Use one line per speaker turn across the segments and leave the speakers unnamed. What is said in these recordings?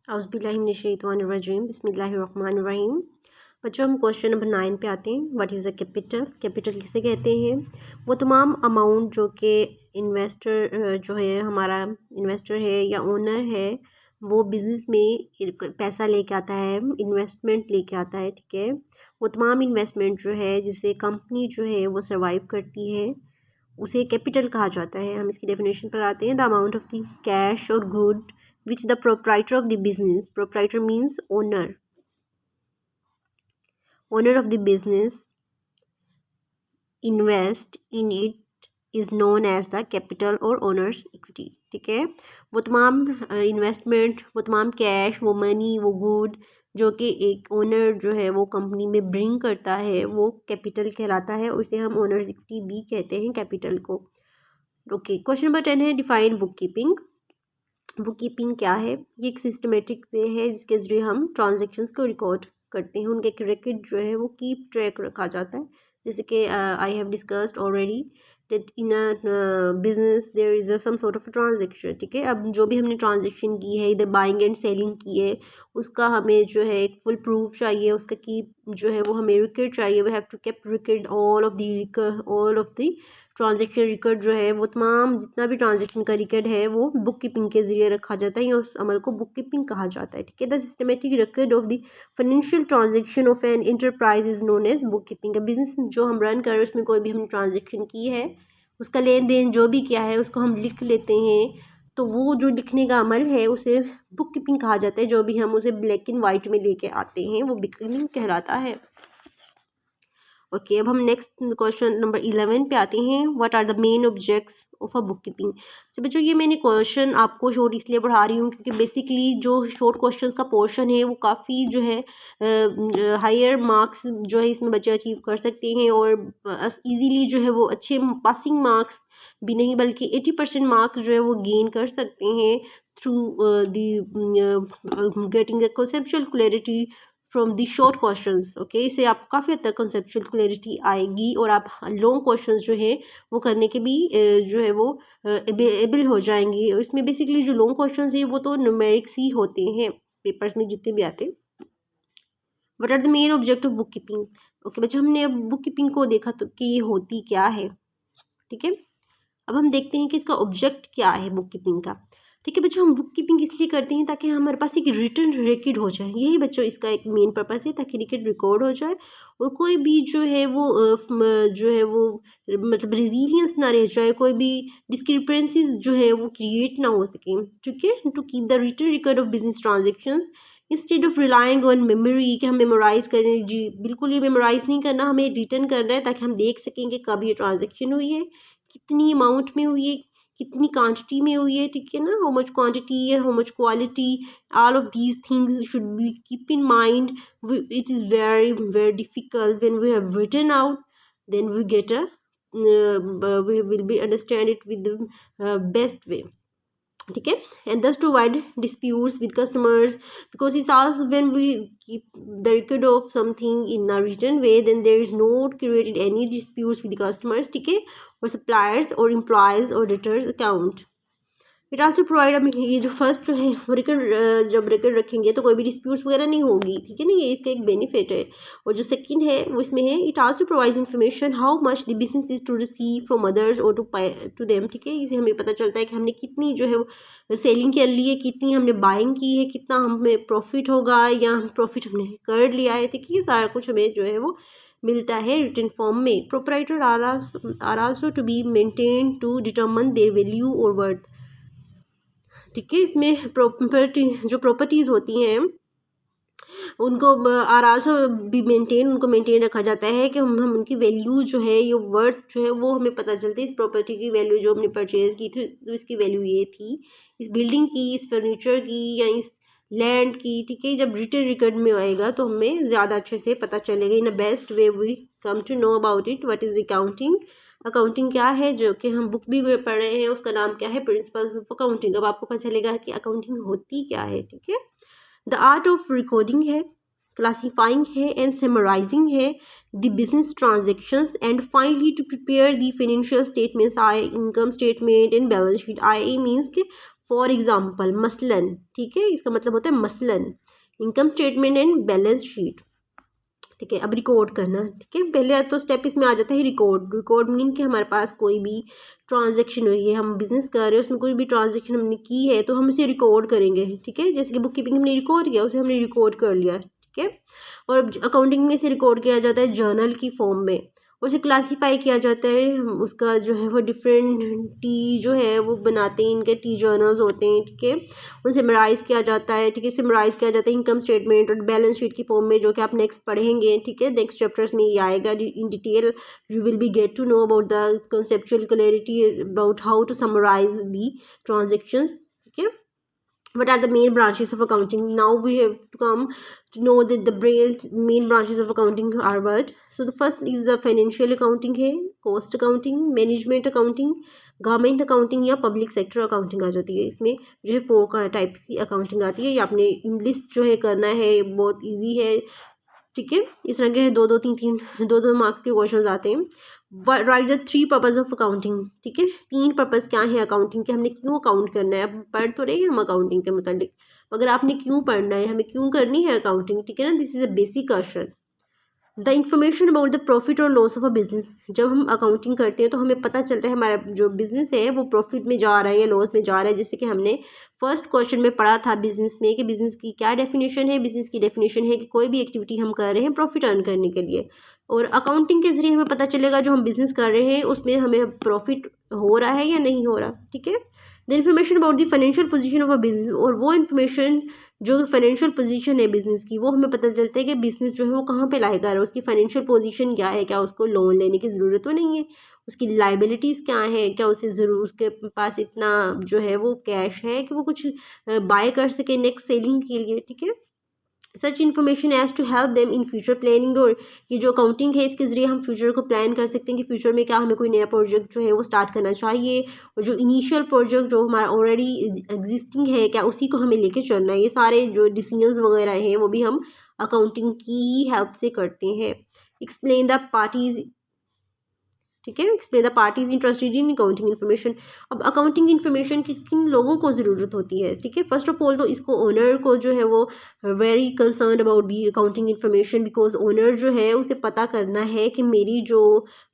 औज़ुबिल्लाहिमिनश्शैतानिर्रजीम बिस्मिल्लाहिर्रहमानिर्रहीम। बच्चों हम क्वेश्चन नंबर 9 पे आते हैं। What is a capital? Capital किसे कहते हैं? वो तमाम अमाउंट जो कि इन्वेस्टर जो है हमारा इन्वेस्टर है या ओनर है वो बिज़नेस में पैसा लेके आता है, इन्वेस्टमेंट लेके आता है, ठीक है। वो तमाम इन्वेस्टमेंट जो है जिससे कंपनी जो है वो सर्वाइव करती है उसे कैपिटल कहा जाता है। हम इसकी डेफिनेशन पर आते हैं। The amount of the cash और good which the proprietor of the business, proprietor means owner of the business, invest in it is known as the capital or owner's equity। ठीक है, वो तमाम इन्वेस्टमेंट, वो तमाम कैश, वो money, वो good जो कि एक ओनर जो है वो कंपनी में ब्रिंग करता है वो कैपिटल कहलाता है। उसे हम ओनर्स इक्विटी भी कहते हैं कैपिटल को। ओके, क्वेश्चन नंबर 10 है define book keeping. Book keeping क्या है? ये एक सिस्टमेटिक वे है जिसके जरिए हम ट्रांजेक्शन्स को रिकॉर्ड करते हैं, उनके एक रिकॉर्ड जो है वो कीप ट्रैक रखा जाता है। जैसे कि I have discussed already that in a business there is some sort of transaction. ठीक है, अब जो भी हमने ट्रांजेक्शन की है, इधर बाइंग एंड सेलिंग की है, उसका हमें जो है एक फुल प्रूफ चाहिए, उसका कीप जो है वो हमें रिकॉर्ड चाहिए। We have to keep record all of the transaction record जो है वो तमाम जितना भी ट्रांजेक्शन का रिकॉर्ड है वो बुक कीपिंग के जरिए रखा जाता है या उस अमल को बुक कीपिंग कहा जाता है। ठीक है, the systematic record of the financial transaction of an enterprise is known as book keeping. का बिजनेस जो हम रन कर रहे हैं उसमें कोई भी हमने ट्रांजेक्शन की है, उसका लेन देन जो भी किया है उसको हम लिख लेते हैं, तो वो जो लिखने का अमल है उसे बुक कीपिंग कहा जाता है। जो भी हम उसे ब्लैक एंड वाइट में लेके आते हैं वो बुक कीपिंग कहलाता है। ओके, अब हम नेक्स्ट क्वेश्चन नंबर 11 पे आते हैं। What are the main objects of a book keeping? तो बच्चों ये मैंने क्वेश्चन आपको शॉर्ट इसलिए पढ़ा रही हूँ क्योंकि बेसिकली जो शॉर्ट क्वेश्चंस का पोर्शन है वो काफ़ी जो है हायर मार्क्स जो है इसमें बच्चे अचीव कर सकते हैं और इजीली जो है वो अच्छे पासिंग मार्क्स भी नहीं बल्कि 80% मार्क्स जो है वो गेन कर सकते हैं through the getting the conceptual clarity from the short questions. Okay, इससे आपको काफ़ी हद तक कंसेप्चुअल क्लैरिटी आएगी और आप लॉन्ग क्वेश्चंस जो है वो करने के भी जो है वो एबल हो जाएंगी। और इसमें बेसिकली जो लॉन्ग क्वेश्चंस है वो तो न्यूमेरिक्स ही होते हैं पेपर्स में जितने भी आते हैं। What are the main object of book keeping? Okay बच्चों, हमने अब बुक कीपिंग को देखा तो कि ये होती क्या है। ठीक है, अब हम देखते हैं कि इसका ऑब्जेक्ट क्या है बुक कीपिंग का। ठीक है बच्चों, हम बुक कीपिंग इसलिए करते हैं ताकि हमारे पास एक रिटर्न रिकॉर्ड हो जाए। यही बच्चों इसका एक मेन पर्पस है, ताकि रिकॉर्ड रिकॉर्ड हो जाए और कोई भी जो है वो जो है वो मतलब रेजिलियंस ना रह जाए, कोई भी डिस्क्रिपेंसीज जो है वो क्रिएट ना हो सके। ठीक है, to keep the return record of business transactions instead of relying on memory कि हम मेमोराइज करें। जी बिल्कुल, ये मेमोराइज नहीं करना, हमें रिटर्न करना है ताकि हम देख सकें कि कब ये ट्रांजेक्शन हुई है, कितनी अमाउंट में हुई है, कितनी क्वांटिटी में हुई है। ठीक है ना, हाउ मच क्वांटिटी है, how much quality, all of these things should be keep in mind. It is very very difficult when we have written out, then we get a we will be understand it with the best way। ठीक है, and thus to avoid disputes with customers because it's also when we keep the record of something in a written way then there is not created any disputes with the customers। ठीक है, or suppliers or employees or debtors account। It also provide, अब ये जो first जो है वो record जब record रखेंगे तो कोई भी डिस्प्यूट्स वगैरह नहीं होगी। ठीक है ना, ये इसका एक बेनिफिट है। और जो सेकंड है वो इसमें है it also provides information how much the business is to receive from others और टू देम। ठीक है, इसे हमें पता चलता है कि हमने कितनी जो है वो सेलिंग कर ली है, कितनी हमने बाइंग की है, कितना हमें प्रॉफिट होगा या प्रॉफिट हमने कर लिया है। ठीक है, सारा कुछ हमें जो है वो मिलता है रिटन फॉर्म में। Proprietor are also to be maintain to determine their value और वर्थ। ठीक है, इसमें जो प्रॉपर्टीज होती हैं उनको आर आल्सो भी मेंटेन, उनको मेंटेन रखा जाता है कि हम उनकी वैल्यू जो है ये वर्थ जो है वो हमें पता चलती है। इस प्रॉपर्टी की वैल्यू जो हमने परचेज की थी तो इसकी वैल्यू ये थी, इस बिल्डिंग की, इस फर्नीचर की या इस लैंड की। ठीक है, जब रिटन रिकॉर्ड में आएगा तो हमें ज़्यादा अच्छे से पता चलेगा। In a best way we come to know about it. What is accounting? Accounting क्या है, जो कि हम बुक भी पढ़ रहे हैं, उसका नाम क्या है, प्रिंसिपल्स ऑफ अकाउंटिंग। अब आपको पता चलेगा कि अकाउंटिंग होती क्या है। ठीक है, द आर्ट ऑफ रिकॉर्डिंग है, क्लासिफाइंग है एंड समराइजिंग है the business transactions and finally to prepare the financial statements, I income statement and balance sheet. I means के फॉर एग्जाम्पल, मसलन, ठीक है, इसका मतलब होता है मसलन income statement and balance sheet. ठीक है, अब रिकॉर्ड करना, ठीक है, पहले तो स्टेप इसमें आ जाता है रिकॉर्ड। रिकॉर्ड मीन कि हमारे पास कोई भी ट्रांजैक्शन हुई है, हम बिजनेस कर रहे हैं, उसमें कोई भी ट्रांजैक्शन हमने की है तो हम उसे रिकॉर्ड करेंगे। ठीक है, जैसे कि बुक कीपिंग हमने रिकॉर्ड किया, उसे हमने रिकॉर्ड कर लिया। ठीक है, और अकाउंटिंग में से रिकॉर्ड किया जाता है जर्नल की फॉर्म में, उसे क्लासीफाई किया जाता है। उसका जो है वो डिफरेंट टी जो है वो बनाते हैं, इनके टी जर्नल्स होते हैं। ठीक है, उसे समराइज किया जाता है। ठीक है, समराइज किया जाता है इनकम स्टेटमेंट और बैलेंस शीट की फॉर्म में, जो कि आप नेक्स्ट पढ़ेंगे। ठीक है, नेक्स्ट चैप्टर्स में ये आएगा in detail. You will be get to know about the conceptual clarity about how to summarize the transactions. ठीक है, what are the main branches of accounting? Now we have to come to know that the main branches of accounting are what. So the first is the financial accounting है, cost accounting, management accounting, government accounting या public sector accounting आ जाती है। इसमें जो है 4 type की accounting आती है। ये आपने इंग्लिश जो है करना है, बहुत इजी है। ठीक है, इस तरह के 2-2 मार्क्स के क्वेश्चन आते हैं। Right the 3 purpose of accounting. ठीक है, 3 पर्पज क्या है अकाउंटिंग के, हमने क्यों अकाउंट करना है। अब पढ़ तो रहे हैं हम अकाउंटिंग के मतलब, मगर आपने क्यों पढ़ना है, हमें क्यों करनी है अकाउंटिंग। ठीक है ना, this is a basic question. The information about the profit और लॉस ऑफ अ बिजनेस। जब हम अकाउंटिंग करते हैं तो हमें पता चलता है हमारा जो बिजनेस है वो प्रॉफिट में जा रहा है या लॉस में जा रहा है। जैसे कि हमने फर्स्ट क्वेश्चन में पढ़ा था बिजनेस में कि बिजनेस की क्या डेफिनेशन है। बिजनेस की डेफिनेशन है कि कोई भी एक्टिविटी हम कर रहे हैं प्रॉफिट अर्न करने के लिए, और अकाउंटिंग के जरिए हमें पता चलेगा जो हम बिजनेस कर रहे हैं उसमें हमें प्रॉफिट हो रहा है या नहीं हो रहा। ठीक है, the information about the financial position of a business, और वो इन्फॉर्मेशन जो फाइनेंशियल पोजीशन है बिजनेस की, वो हमें पता चलता है कि बिजनेस जो है वो कहाँ पे लाई कर रहा है, उसकी फाइनेंशियल पोजीशन क्या है, क्या उसको लोन लेने की ज़रूरत तो नहीं है, उसकी लाइबिलिटीज़ क्या है, क्या उसे ज़रूर उसके पास इतना जो है वो कैश है कि वो कुछ बाय कर सके नेक्स्ट सेलिंग के लिए। ठीक है, such information as to help them in future planning. और ये जो अकाउंटिंग है इसके जरिए हम फ्यूचर को प्लान कर सकते हैं कि फ्यूचर में क्या हमें कोई नया प्रोजेक्ट जो है वो स्टार्ट करना चाहिए, और जो इनिशियल प्रोजेक्ट जो हमारा ऑलरेडी एग्जिस्टिंग है क्या उसी को हमें लेके चलना है। ये सारे जो डिसीजंस वगैरह हैं वो भी हम अकाउंटिंग की हेल्प से करते हैं। Explain the parties. ठीक है, explain the parties interested in accounting information. अब अकाउंटिंग इन्फॉर्मेशन किन किन लोगों को ज़रूरत होती है। ठीक है, फर्स्ट ऑफ ऑल तो इसको ओनर को जो है वो very concern about the accounting information, because owner जो है उसे पता करना है कि मेरी जो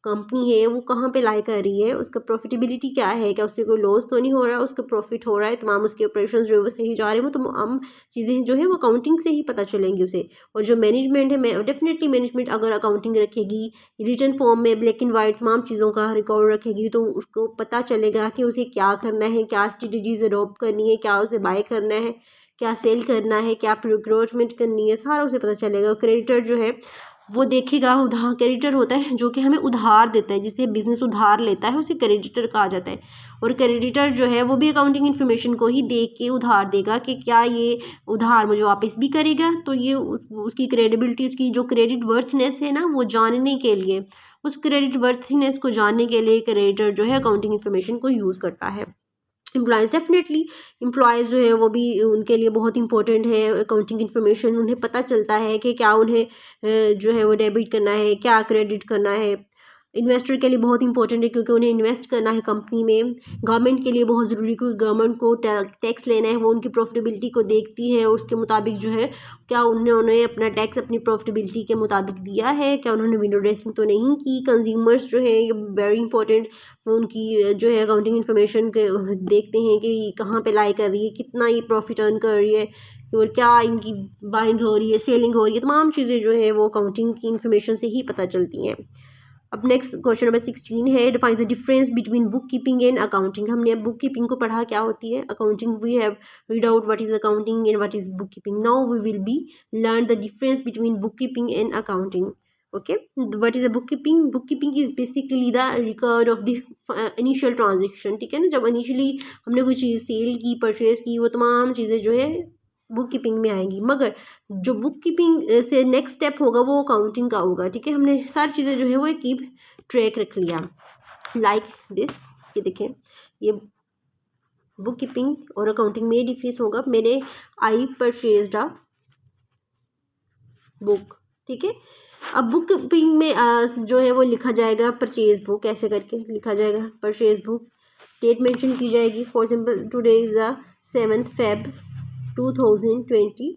कंपनी है वो कहाँ पे लाई कर रही है, उसका प्रॉफिटेबिलिटी क्या है, क्या उससे कोई लॉस तो नहीं हो रहा है, उसका प्रॉफिट हो रहा है, तमाम उसके ऑपरेशन जो है वो सही जा रहे हैं, वो तमाम चीज़ें जो है वो अकाउंटिंग से ही पता चलेंगी उसे। और जो मैनेजमेंट है, डेफिनेटली मैनेजमेंट अगर अकाउंटिंग रखेगी रिटन फॉर्म में ब्लैक एंड वाइट तमाम चीज़ों का रिकॉर्ड रखेगी, तो उसको पता चलेगा कि उसे क्या करना है, क्या स्ट्रेटजीज अडॉप्ट करनी है, क्या उसे बाय करना है, क्या सेल करना है, क्या प्रोक्योरमेंट करनी है, सारा उसे पता चलेगा। क्रेडिटर जो है वो देखेगा, उधार क्रेडिटर होता है जो कि हमें उधार देता है, जिसे बिजनेस उधार लेता है उसे क्रेडिटर कहा जाता है। और क्रेडिटर जो है वो भी अकाउंटिंग इन्फॉर्मेशन को ही देख के उधार देगा कि क्या ये उधार मुझे वापस भी करेगा। तो ये उसकी क्रेडिबिलिटी, उसकी जो क्रेडिट वर्थनेस है ना, वो जानने के लिए, उस क्रेडिट वर्थनेस को जानने के लिए क्रेडिटर जो है अकाउंटिंग इन्फॉर्मेशन को यूज़ करता है। एम्प्लॉयज़, डेफिनेटली एम्प्लॉयज़ जो है वो भी उनके लिए बहुत इंपॉर्टेंट है अकाउंटिंग इन्फॉर्मेशन। उन्हें पता चलता है कि क्या उन्हें जो है वो डेबिट करना है, क्या क्रेडिट करना है। इन्वेस्टर के लिए बहुत इंपॉर्टेंट है क्योंकि उन्हें इन्वेस्ट करना है कंपनी में। गवर्नमेंट के लिए बहुत ज़रूरी, क्योंकि गवर्नमेंट को टैक्स लेना है, वो उनकी प्रॉफिटेबिलिटी को देखती है, उसके मुताबिक जो है क्या उन्होंने अपना टैक्स अपनी प्रॉफिटेबिलिटी के मुताबिक दिया है, क्या उन्होंने विंडो ड्रेसिंग तो नहीं की। कंज्यूमर्स जो है ये वेरी इंपॉर्टेंट, वो उनकी जो है अकाउंटिंग इन्फॉर्मेशन के देखते हैं कि कहाँ पे लाई कर रही है, कितना ये प्रॉफिट अर्न कर रही है, और क्या इनकी बाइंग हो रही है, सेलिंग हो रही है। तमाम चीज़ें जो है वो अकाउंटिंग की इन्फॉर्मेशन से ही पता चलती हैं। अब नेक्स्ट क्वेश्चन नंबर 16 है, define the difference between book keeping and accounting. हमने अब बुक कीपिंग को पढ़ा क्या होती है, accounting we have read out what is accounting and what is book keeping. Now we will be learn the difference between book keeping and accounting. Okay, what is a book keeping? Book keeping is basically the record of the initial transaction. ठीक है ना, जब initially हमने कोई चीज़ cell की, purchase की, वो तमाम चीज़ें जो है बुक कीपिंग में आएंगी। मगर जो बुक कीपिंग से नेक्स्ट स्टेप होगा वो अकाउंटिंग का होगा। ठीक है, हमने सारी चीज़ें जो है वो कीप ट्रैक रख लिया लाइक दिस। ये देखें, ये बुक कीपिंग और अकाउंटिंग में डिफरेंस होगा। मैंने आई परचेज्ड अ बुक। ठीक है, अब बुक कीपिंग में जो है वो लिखा जाएगा परचेज बुक, ऐसे करके लिखा जाएगा परचेज बुक। डेट मेंशन की जाएगी। For example today is the 7th Feb 2024,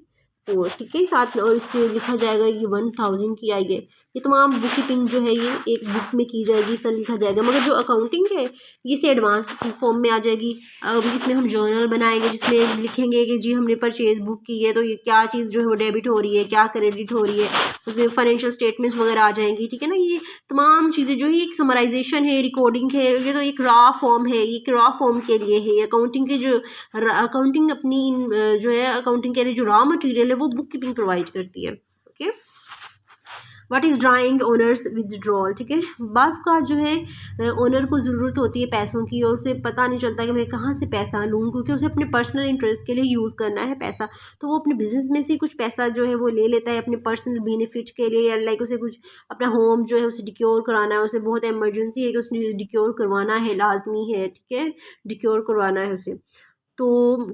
ठीक है। साथ में और इससे लिखा जाएगा कि 1000 की आई है। ये तमाम बुक कीपिंग जो है ये एक बुक में की जाएगी, सब लिखा जाएगा। मगर जो अकाउंटिंग है ये से एडवांस फॉर्म में आ जाएगी। अब इसमें हम जर्नल बनाएंगे जिसमें लिखेंगे कि जी हमने परचेज बुक की है तो ये क्या चीज़ जो है वो डेबिट हो रही है, क्या क्रेडिट हो रही है, उसमें फाइनेंशियल स्टेटमेंट्स वगैरह आ जाएंगी, ठीक है ना। ये तमाम चीज़ें जो है एक समराइजेशन है, रिकॉर्डिंग है, ये तो एक रॉ फॉर्म है, ये रॉ फॉर्म के लिए है। अकाउंटिंग के जो अकाउंटिंग अपनी जो है अकाउंटिंग के लिए जो रॉ मटेरियल है वो बुक कीपिंग प्रोवाइड करती है। Okay, what is drawing owners withdrawal, ठीक है। बात का जो है ओनर को ज़रूरत होती है पैसों की और उसे पता नहीं चलता कि मैं कहाँ से पैसा लूँ, क्योंकि उसे अपने पर्सनल इंटरेस्ट के लिए यूज़ करना है पैसा। तो वो अपने बिजनेस में से कुछ पैसा जो है वो ले लेता है अपने पर्सनल बेनिफिट के लिए, या लाइक उसे कुछ अपना होम जो है उसे डिक्योर कराना है, उसे बहुत इमरजेंसी है कि उसने डिक्योर करवाना है, लाजमी है, ठीक है, डिक्योर करवाना है उसे। तो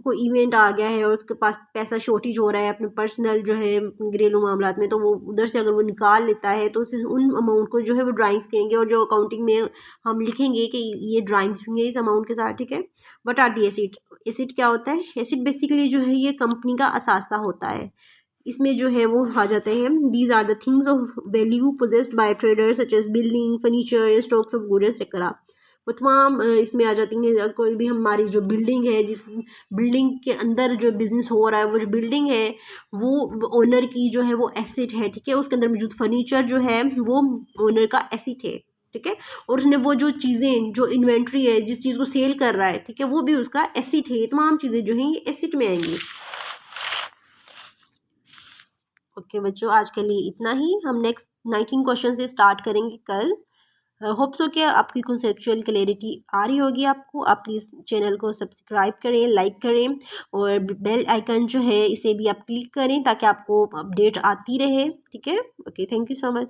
कोई इवेंट आ गया है और उसके पास पैसा शॉर्टेज हो रहा है अपने पर्सनल जो है घरेलू मामलात में, तो वो उधर से अगर वो निकाल लेता है तो उसे उन अमाउंट को जो है वो ड्राइंग्स कहेंगे, और जो अकाउंटिंग में हम लिखेंगे कि ये ड्राइंग्स हुई है इस अमाउंट के साथ, ठीक है। What are the acid, acid क्या होता है? एसिड बेसिकली जो है ये कंपनी का असासा होता है। इसमें जो है वो आ जाते हैं, these are the things of value possessed by traders such as building, furniture, stocks of goods etcetera. वो तमाम इसमें आ जाती हैं। कोई भी हमारी जो बिल्डिंग है, जिस बिल्डिंग के अंदर जो बिजनेस हो रहा है, वो जो बिल्डिंग है वो ओनर की जो है वो एसेट है, ठीक है। उसके अंदर मौजूद फर्नीचर जो है वो ओनर का एसेट है, ठीक है। और उसने वो जो चीज़ें, जो इन्वेंट्री है, जिस चीज़ को सेल कर रहा है, ठीक है, वो भी उसका एसेट है। ये तमाम चीज़ें जो हैं ये एसेट में आएंगी। ओके बच्चों, आज के लिए इतना ही। हम नेक्स्ट 19 क्वेश्चन से स्टार्ट करेंगे कल। होप सो कि आपकी कॉन्सेप्चुअल क्लैरिटी आ रही होगी आपको। आप प्लीज़ चैनल को सब्सक्राइब करें, लाइक करें, और बेल आइकन जो है इसे भी आप क्लिक करें ताकि आपको अपडेट आती रहे, ठीक है। Okay, thank you so much.